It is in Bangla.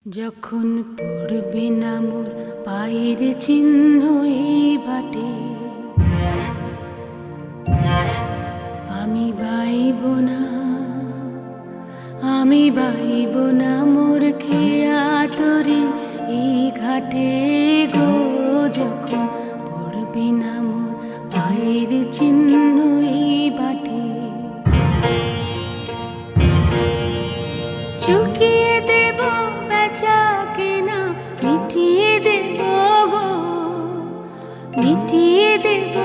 যখন পড়বে না মোর পায়ের চিহ্ন এই বাটে, আমি বাইব না, আমি বাইব না মোর খেয়া তরি এই ঘাটে গো। যখন পড়বে না মোর পায়ের চিহ্ন এই বাটে, চুকিয়ে দেব বেচা কেনা, মিটিয়ে দেব গো, মিটিয়ে দেব